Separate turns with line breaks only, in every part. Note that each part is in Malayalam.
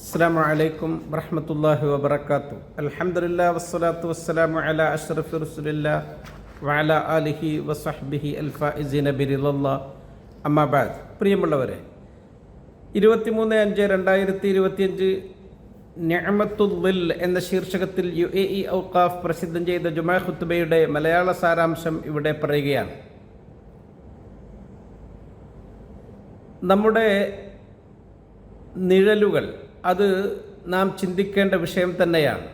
അസ്സലാമു അലൈക്കും വറഹ്മത്തുള്ളാഹി വബറകാതുഹു. അൽഹംദുലില്ലാഹി വസ്സലാത്തു വസ്സലാമു അലാ അഷ്റഫി റസൂലില്ലാഹി വഅലാ ആലിഹി വസഹ്ബിഹി അൽഫായിസീന ബിറിളല്ലാഹ്. അമ്മാ ബഅദ്. പ്രിയമുള്ളവരെ, 23/5/2025 നിഅമത്തുൽ ളിൽ എന്ന ശീർഷകത്തിൽ UAE ഔഖാഫ് പ്രസിദ്ധം ചെയ്ത ജുമാ ഖുത്ബയുടെ മലയാള സാരാംശം ഇവിടെ പറയുകയാണ്. നമ്മുടെ നിഴലുകൾ, അത് നാം ചിന്തിക്കേണ്ട വിഷയം തന്നെയാണ്.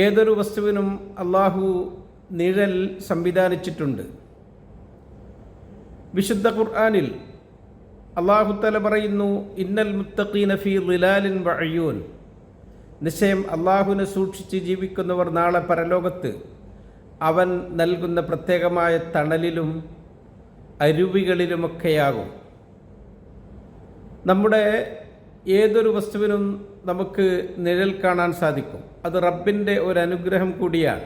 ഏതൊരു വസ്തുവിനും അള്ളാഹു നിഴൽ സംവിധാനിച്ചിട്ടുണ്ട്. വിശുദ്ധ ഖുർആനിൽ അള്ളാഹു തആല പറയുന്നു, ഇന്നൽ മുത്തഖീന ഫീ ളിലാലിൻ വഅയൂൻ. നിശ്ചയം അള്ളാഹുവിനെ സൂക്ഷിച്ച് ജീവിക്കുന്നവർ നാളെ പരലോകത്ത് അവൻ നൽകുന്ന പ്രത്യേകമായ തണലിലും അരുവികളിലുമൊക്കെയാകും. നമ്മുടെ ഏതൊരു വസ്തുവിനും നമുക്ക് നിഴൽ കാണാൻ സാധിക്കും. അത് റബ്ബിൻ്റെ ഒരു അനുഗ്രഹം കൂടിയാണ്.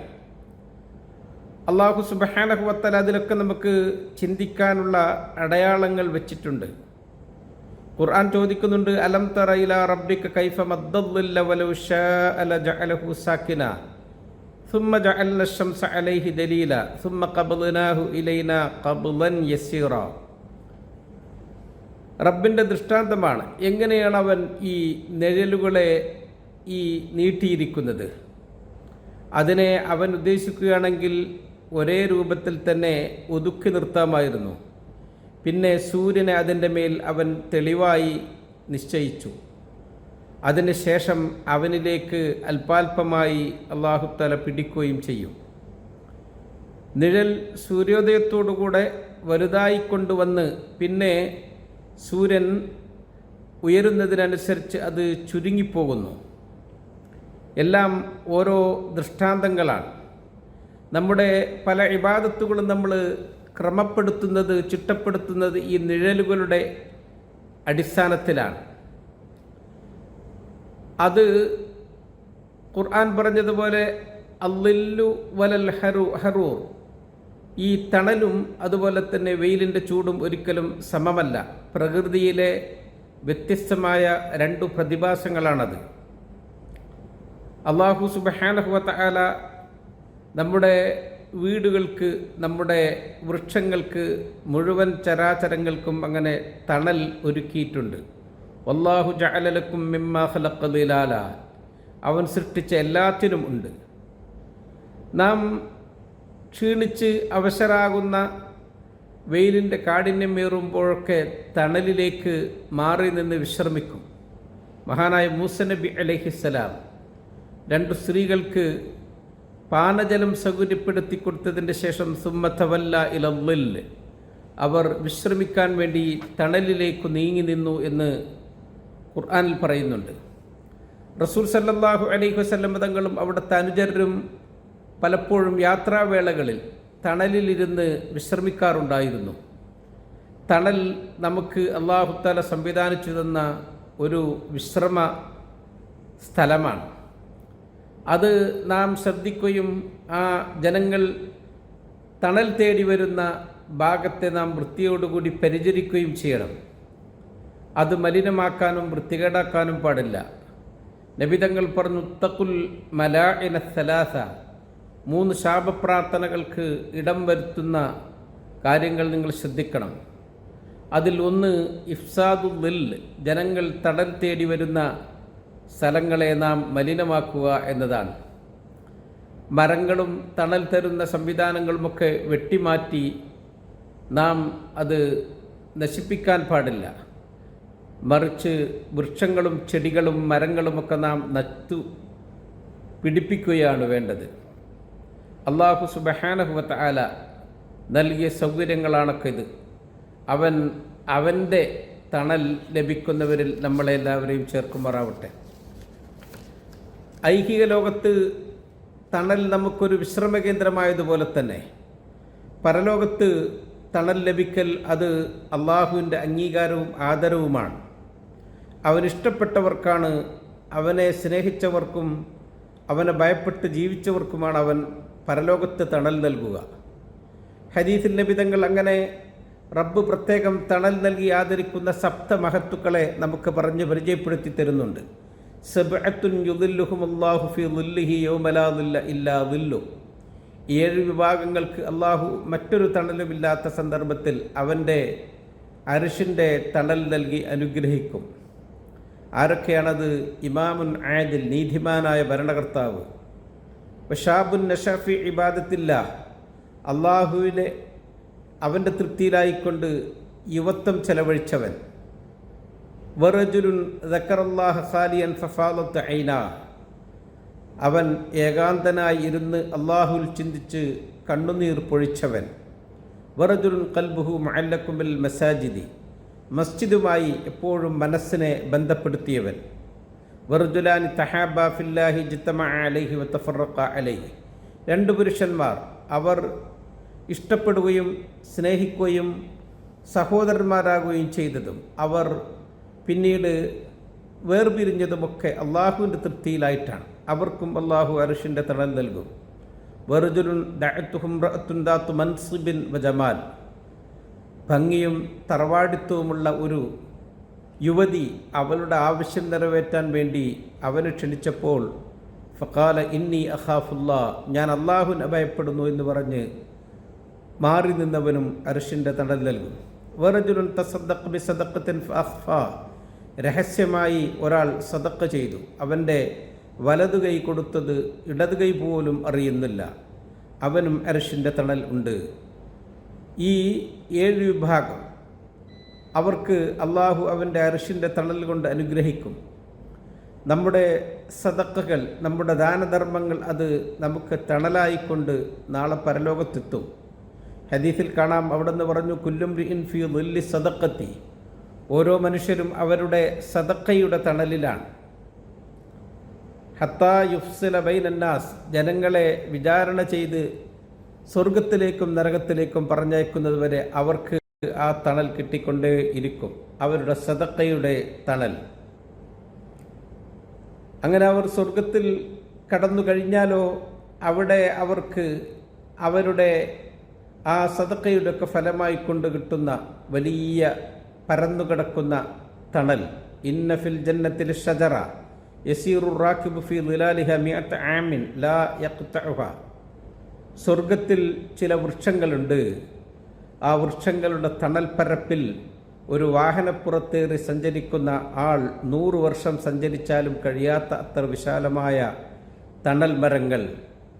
അള്ളാഹു സുബ്ഹാനഹു വ തആല അതിലൊക്കെ നമുക്ക് ചിന്തിക്കാനുള്ള അടയാളങ്ങൾ വെച്ചിട്ടുണ്ട്. ഖുർആൻ ചോദിക്കുന്നുണ്ട്, അലം തറ ഇലാ റബ്ബിക കൈഫ മദ്ദല്ലില്ല വലൗ ശാഅ ലജഅലഹു സാകിന ثم جعلنا الشمس عليه دليلا ثم قبضناه إلينا قبضا يسيرا. റബ്ബിൻ്റെ ദൃഷ്ടാന്തമാണ്. എങ്ങനെയാണ് അവൻ ഈ നിഴലുകളെ നീട്ടിയിരിക്കുന്നത്. അതിനെ അവൻ ഉദ്ദേശിക്കുകയാണെങ്കിൽ ഒരേ രൂപത്തിൽ തന്നെ ഒതുക്കി നിർത്താമായിരുന്നു. പിന്നെ സൂര്യനെ അതിൻ്റെ മേൽ അവൻ തെളിവായി നിശ്ചയിച്ചു. അതിനുശേഷം അവനിലേക്ക് അല്പാൽപമായി അല്ലാഹു തആല പിടിക്കുകയും ചെയ്യും. നിഴൽ സൂര്യോദയത്തോടുകൂടെ വലുതായിക്കൊണ്ടുവന്ന് പിന്നെ സൂര്യൻ ഉയരുന്നതിനനുസരിച്ച് അത് ചുരുങ്ങിപ്പോകുന്നു. എല്ലാം ഓരോ ദൃഷ്ടാന്തങ്ങളാണ്. നമ്മുടെ പല ഇബാദത്തുകളും നമ്മൾ ക്രമപ്പെടുത്തുന്നത്, ചിട്ടപ്പെടുത്തുന്നത് ഈ നിഴലുകളുടെ അടിസ്ഥാനത്തിലാണ്. അത് ഖുർആൻ പറഞ്ഞതുപോലെ അള്ളില്ലു വലൽ ഹറൂർ, ഈ തണലും അതുപോലെ തന്നെ വെയിലിൻ്റെ ചൂടും ഒരിക്കലും സമമല്ല. പ്രകൃതിയിലെ വ്യത്യസ്തമായ രണ്ടു പ്രതിഭാസങ്ങളാണത്. അല്ലാഹു സുബ്ഹാനഹു വ തആല നമ്മുടെ വീടുകൾക്ക്, നമ്മുടെ വൃക്ഷങ്ങൾക്ക്, മുഴുവൻ ചരാചരങ്ങൾക്കും അങ്ങനെ തണൽ ഒരുക്കിയിട്ടുണ്ട്. വല്ലാഹു ജഅല ലക്കും മിമ്മാ ഖലഖ ളിലാല. അവൻ സൃഷ്ടിച്ച എല്ലാത്തിനും ഉണ്ട്. നാം ക്ഷീണിച്ച് അവശരാകുന്ന, വെയിലിൻ്റെ കാഠിന്യമേറുമ്പോഴൊക്കെ തണലിലേക്ക് മാറി നിന്ന് വിശ്രമിക്കും. മഹാനായ മൂസ നബി അലൈഹിസ്സലാം രണ്ടു സ്ത്രീകൾക്ക് പാനജലം സൗകര്യപ്പെടുത്തി കൊടുത്തതിൻ്റെ ശേഷം സുമ്മ തവല്ല ഇലൽ ളിൽ, അവർ വിശ്രമിക്കാൻ വേണ്ടി തണലിലേക്ക് നീങ്ങി നിന്നു എന്ന് ഖുർആനിൽ പറയുന്നുണ്ട്. റസൂൽ സല്ലല്ലാഹു അലൈഹി വസല്ലം തങ്ങളും അവിടുത്തെ അനുചരരും പലപ്പോഴും യാത്രാവേളകളിൽ തണലിലിരുന്ന് വിശ്രമിക്കാറുണ്ടായിരുന്നു. തണൽ നമുക്ക് അല്ലാഹു തആല സംവിധാനിച്ചു തന്ന ഒരു വിശ്രമ സ്ഥലമാണ്. അത് നാം ശ്രദ്ധിക്കുകയും ആ ജനങ്ങൾ തണൽ തേടി വരുന്ന ഭാഗത്തെ നാം വൃത്തിയോടുകൂടി പരിചരിക്കുകയും ചെയ്യണം. അത് മലിനമാക്കാനും വൃത്തികേടാക്കാനും പാടില്ല. നബിതങ്ങൾ പറഞ്ഞു, തഖുൽ മലാഇന സലാസ, 3 ശാപപ്രാർത്ഥനകൾക്ക് ഇടം വരുത്തുന്ന കാര്യങ്ങൾ നിങ്ങൾ ശ്രദ്ധിക്കണം. അതിൽ ഒന്ന് ഇഫ്സാദുൽ ളിൽ, ജനങ്ങൾ തണൽ തേടി വരുന്ന സ്ഥലങ്ങളെ നാം മലിനമാക്കുക എന്നതാണ്. മരങ്ങളും തണൽ തരുന്ന സംവിധാനങ്ങളുമൊക്കെ വെട്ടിമാറ്റി നാം അത് നശിപ്പിക്കാൻ പാടില്ല. മറിച്ച് വൃക്ഷങ്ങളും ചെടികളും മരങ്ങളുമൊക്കെ നാം നട്ടു പിടിപ്പിക്കുകയാണ് വേണ്ടത്. അല്ലാഹു സുബ്ഹാനഹു വ തആല നൽകിയ സൗകര്യങ്ങളാണൊക്കെ ഇത്. അവൻ്റെ തണൽ ലഭിക്കുന്നവരിൽ നമ്മളെല്ലാവരെയും ചേർക്കുമാറാവട്ടെ. ഐഹിക ലോകത്ത് തണൽ നമുക്കൊരു വിശ്രമ കേന്ദ്രമായതുപോലെ തന്നെ പരലോകത്ത് തണൽ ലഭിക്കൽ അത് അള്ളാഹുവിൻ്റെ അംഗീകാരവും ആദരവുമാണ്. അവനിഷ്ടപ്പെട്ടവർക്കാണ്, അവനെ സ്നേഹിച്ചവർക്കും അവനെ ഭയപ്പെട്ട് ജീവിച്ചവർക്കുമാണ് അവൻ പരലോകത്ത് തണൽ നൽകുക. ഹദീസിൽ നബി തങ്ങൾ അങ്ങനെ റബ്ബ് പ്രത്യേകം തണൽ നൽകി ആദരിക്കുന്ന സപ്തമഹത്തുക്കളെ നമുക്ക് പറഞ്ഞ് പരിചയപ്പെടുത്തി തരുന്നുണ്ട്. സബ്അത്തുൻ യുദില്ലുഹുമുല്ലാഹു ഫീ ദില്ലിഹി യൗമ ലാ ദില്ല ഇല്ലാ ദില്ലു. 7 വിഭാഗങ്ങൾക്ക് അള്ളാഹു മറ്റൊരു തണലുമില്ലാത്ത സന്ദർഭത്തിൽ അവൻ്റെ അർശിൻ്റെ തണൽ നൽകി അനുഗ്രഹിക്കും. ആരൊക്കെയാണത്? ഇമാമുൻ ആദിൽ, നീതിമാനായ ഭരണകർത്താവ്. വശാബുൻ നശഫി ഇബാദത്തില്ലാഹ്, അള്ളാഹുവിനെ അവൻ്റെ തൃപ്തിയിലായിക്കൊണ്ട് യുവത്വം ചെലവഴിച്ചവൻ. വറജുലുൻ ദക്കറല്ലാഹ ഖാലിയൻ ഫഫാദത്ത് ഐനാ, അവൻ ഏകാന്തനായി ഇരുന്ന് അള്ളാഹുവിൽ ചിന്തിച്ച് കണ്ണുനീർ പൊഴിച്ചവൻ. വറജുലുൻ ഖൽബുഹു മുഅല്ലഖും ബിൽ മസാജിദി, മസ്ജിദുമായി എപ്പോഴും മനസ്സിനെ ബന്ധപ്പെടുത്തിയവൻ. വറജുലാനി തഹാബാ ഫില്ലാഹി ജിത്തമഅ അലൈഹി വതഫറഖ അലൈഹി, 2 പുരുഷന്മാർ അവർ ഇഷ്ടപ്പെടുകയും സ്നേഹിക്കുകയും സഹോദരന്മാരാകുകയും ചെയ്തതും അവർ പിന്നീട് വേർപിരിഞ്ഞതുമൊക്കെ അള്ളാഹുവിൻ്റെ തൃപ്തിയിലായിട്ടാണ്. അവർക്കും അള്ളാഹു അർശിൻ്റെ തണൽ നൽകും. വറജുലുൻ ദഅത്തുഹു ഇംറഅത്തുൻ ദാതു മൻസിബിൻ വജമാൽ, ഭംഗിയും തറവാടിത്വവുമുള്ള ഒരു യുവതി അവളുടെ ആവശ്യം നിറവേറ്റാൻ വേണ്ടി അവനെ ക്ഷണിച്ചപ്പോൾ ഫഖാല ഇന്നി അഖാഫുല്ലാ, ഞാൻ അള്ളാഹുവിനെ ഭയപ്പെടുന്നു എന്ന് പറഞ്ഞ് മാറി നിന്നവനും അർശിൻ്റെ തണൽ നൽകും. വറജുലുൻ തസദ്ദഖ ബിസദഖത്തിൻ ഫഅഖ്ഫാ, രഹസ്യമായി ഒരാൾ സദഖ ചെയ്തു, അവൻ്റെ വലതു കൈ കൊടുത്തത് ഇടതു കൈ പോലും അറിയുന്നില്ല, അവനും അർശിൻ്റെ തണൽ ഉണ്ട്. ഈ 7 വിഭാഗം അവർക്ക് അള്ളാഹു അവൻ്റെ അർശിൻ്റെ തണൽ കൊണ്ട് അനുഗ്രഹിക്കും. നമ്മുടെ സദഖകൾ, നമ്മുടെ ദാനധർമ്മങ്ങൾ അത് നമുക്ക് തണലായിക്കൊണ്ട് നാളെ പരലോകത്തെത്തും. ഹദീസിൽ കാണാം, അവിടെ നിന്ന് പറഞ്ഞു കുല്ലുംരിഇൻ ഫീ ദില്ലി സദഖത്തി, ഓരോ മനുഷ്യരും അവരുടെ സദഖയുടെ തണലിലാണ്. ഹത്താ യുഫ്സില ബൈനന്നാസ്, ജനങ്ങളെ വിചാരണ ചെയ്ത് സ്വർഗത്തിലേക്കും നരകത്തിലേക്കും പറഞ്ഞയക്കുന്നത് വരെ അവർക്ക് ആ തണൽ കിട്ടിക്കൊണ്ടേ ഇരിക്കും, അവരുടെ സദഖയുടെ തണൽ. അങ്ങനെ അവർ സ്വർഗത്തിൽ കടന്നു കഴിഞ്ഞാലോ അവിടെ അവർക്ക് അവരുടെ ആ സദഖയുടെയൊക്കെ ഫലമായി കൊണ്ട് കിട്ടുന്ന വലിയ പരന്നുകിടക്കുന്ന തണൽ. ഇന്ന ഫിൽ ജന്നത്തിൽ ഷജറ യസീറു റാക്കിബു ഫീ ദിലാലിഹ മിഅത ആമിൻ ലാ യഖ്തഉഹ, സ്വർഗത്തിൽ ചില വൃക്ഷങ്ങളുണ്ട്, ആ വൃക്ഷങ്ങളുടെ തണൽ പരപ്പിൽ ഒരു വാഹനപ്പുറത്തേറി സഞ്ചരിക്കുന്ന ആൾ 100 വർഷം സഞ്ചരിച്ചാലും കഴിയാത്ത അത്ര വിശാലമായ തണൽ മരങ്ങൾ.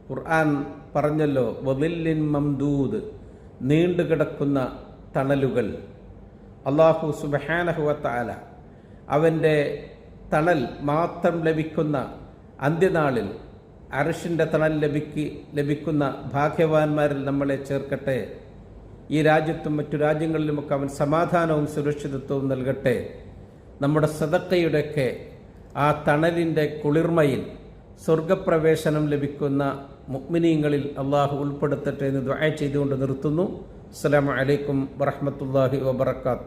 ഖുർആൻ പറഞ്ഞല്ലോ, വദില്ലിൻ മംദൂദ്, നീണ്ടുകിടക്കുന്ന തണലുകൾ. അല്ലാഹു സുബ്ഹാനഹു വ തആല അവൻ്റെ തണൽ മാത്രം ലഭിക്കുന്ന അന്ത്യനാളിൽ അർശിൻ്റെ തണൽ ലഭിക്കുന്ന ഭാഗ്യവാന്മാരിൽ നമ്മളെ ചേർക്കട്ടെ. ഈ രാജ്യത്തും മറ്റു രാജ്യങ്ങളിലുമൊക്കെ അവൻ സമാധാനവും സുരക്ഷിതത്വവും നൽകട്ടെ. നമ്മുടെ സദഖയുടെയൊക്കെ ആ തണലിൻ്റെ കുളിർമയിൽ സ്വർഗപ്രവേശനം ലഭിക്കുന്ന മുഅ്മിനീങ്ങളിൽ അള്ളാഹു ഉൾപ്പെടുത്തട്ടെ എന്ന് ദുആ ചെയ്തുകൊണ്ട് നിർത്തുന്നു. അസ്സലാമു അലൈക്കും വറഹ്മത്തുള്ളാഹി വബറകാതുഹു.